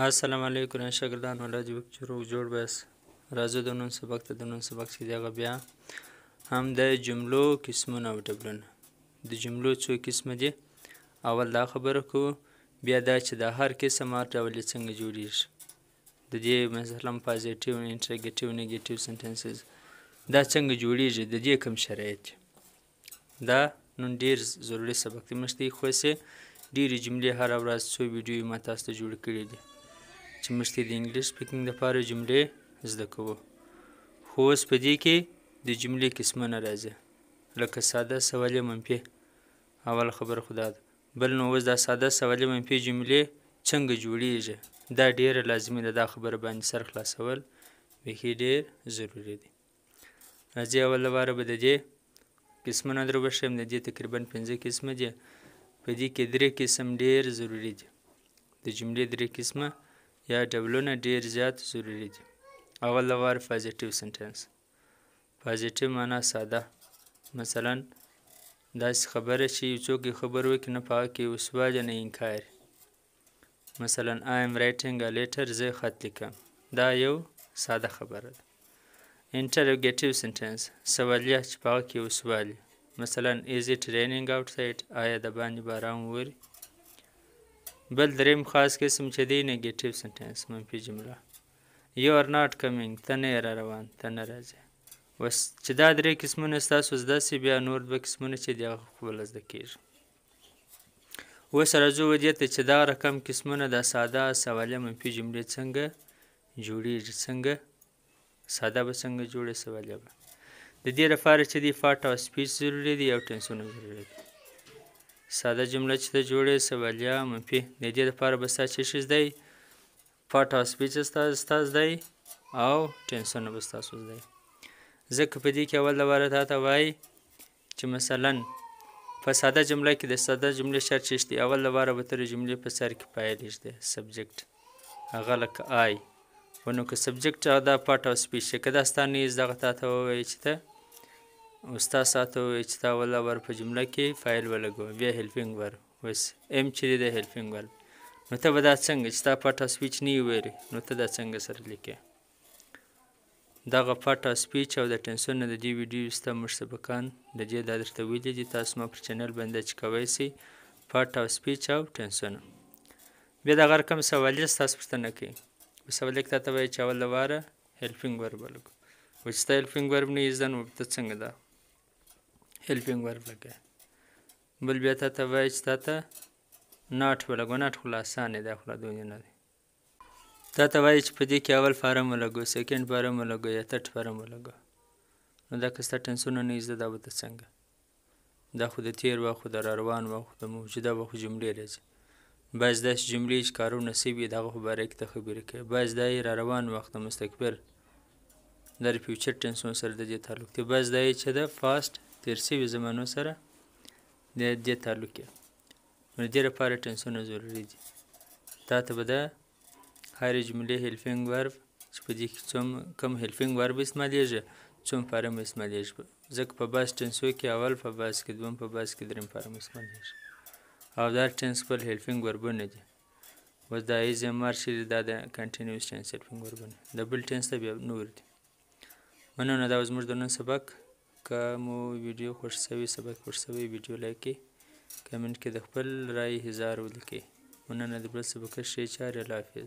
السلام علیکم شاګردان ولادي وک چې روغ جوړ بس راځو د نن سبق ته د نن سبق چې دغه بیا هم د جملو قسمونه او ډولونه د جملو څو قسمه دي. اول دا خبره کوو، بیا دا چې د هر قسم هر ډول څنګه جوړیږي، د دې مثلا پازیټیو انټرګیټیو نیګیټیو سنټنسز دا څنګه جوړیږي، د دې کوم شرایط دا نن ډیر ضروري سبق دی. مشته خو سه ډیرې جملې هر ورځ څو ویډیو ما تاسو ته جوړ کړي دي چې مشته د انګلیش سپیکینګ لپاره جملې زده کوو. خو اوس په دې کې د جملې قسمونه راځي، لکه ساده سوالی منفي. اول خبر خدا ده، بل نو اوس دا ساده سوالی منفي جملې څنګه جوړیږي دا ډیره لازمي ده. دا خبره باندې سر خلاصول بیخي ډیر ضروري دي. راځي اول لپاره به د دې قسمونه درو بشم. د دې تقریبا 5 قسمه دي، په دې کې 3 قسم ډیر ضروری دي. د جملې 3 قسمه یا ډولونه ډیر زیات ضروری دي. اول لپاره پازیټیو سنټنس. پازیټیو معنا ساده، مثلا داسې خبره چې یو څوک خبر وکړي نه پاکه کې وسوال نه انکار. مثلا I am writing a letter، زه خط لیکم، دا یو ساده خبره ده. انټرګیټیو سنټنس سوالیه چې پاکه کې وسوال، مثلا is it raining outside، آیا د باندې باران ووري. بل دریم خاص قسم چې دی نیگیټیو سنټنس منفي جمله. you are not coming، ته نه را روان، ته نه راځي. وس چې دا 3 قسمونه ستاسو زده سي، بیا نور 2 قسمونه چې دی خپل زده کیږي. اوس راځو ودې ته چې دا رقم قسمونه د ساده سوالیه منفي جملې څنګه جوړیږي، څنګه ساده به څنګه جوړه سوالیه به. د دې لپاره چې دی فاټ او سپیچ ضروري دي او ټنسونه ضروري دي. ساده جمله چې ته جوړې سوالیه منفي، د دې لپاره به ستاسو څه زده فاټ او سپیچ ستاسو زده او ټنسونه به ستاسو زده. ځکه په دې کې اول لپاره دا ته وایي چې مثلا په ساده جمله کې د ساده جملې شرط شته. اول لپاره به تر جملې په سر کې فاعل شته سبجیکټ، هغه لکه آی ونو که سبجیکټ دا فاټ او سپیچ کدا ستانه زغه ته وایي چې ته استاد ساتو چې تا ولا ور په جمله کې فاعل ولګو، بیا هیلپینګ ور وس ام چې د هیلپینګ ور. نو ته به دا څنګه چې تا پټه سپیچ نه ویری، نو ته دا څنګه سره لیکې. دغه پټه سپیچ او د ټنسونه د دې ویډیو ست مشتبکان د دې د درته ویلي دي، تاسو ما پر چینل باندې چې کوي سي پټه سپیچ او ټنسونه. بیا دا غر کوم سوال تاسو پوښتنه کوي، په سوال کې تاسو وایي چې اول لواره هیلپینګ ور ولګو، و چې هیلپینګ ور نه یزن ته څنګه دا هیلپینګ ور لګه. بل بیا ته وایي چې ته ناټ ولګو، ناټ خلاصانه ده، خلا دونه نه ده. ته وایي چې په دې کې اول فارم ولګو، سیکنډ فارم ولګو یا ترډ فارم ولګو. نو دا که ست ټنسونه نه زده دا به څنګه، دا خو د تیر وخت د روان وخت د موجوده وخت جملې راځي. بعض داسې جملې چې کارو نصیب دغه خبره کې ته خبرې کوي، بعض د روان وخت مستقبل د فیوچر ټنسون سره د دې تعلق دی، بعض د چې د فاست تیر سوي زمانو سره د دې تعلق دی. نو دې لپاره ټنسونه ضروري دي. تا ته به د هر جملې هیلپینګ ورب چې په دې کې کوم هیلپینګ ورب استعمالیږي، څوم فارم استعمالیږي. ځکه په باس ټنسو کې اول، په باس کې دوم، په باس کې دریم فارم استعمالیږي. او دا ټنس په هیلپینګ وربونه دي. و دا ایز مارشل دا د کنټینیوس ټنس هیلپینګ وربونه، د بل ټنس ته بیا نور دي. مننه، دا زموږ د نن سبق. که مو ویډیو خوښ شوی، سبق خوښ شوی، ویډیو لایک کړئ، کمنټ کې د خپل رائے اظهار ولیکئ. مننه، د بل سبق ښه چاره. الله حافظ.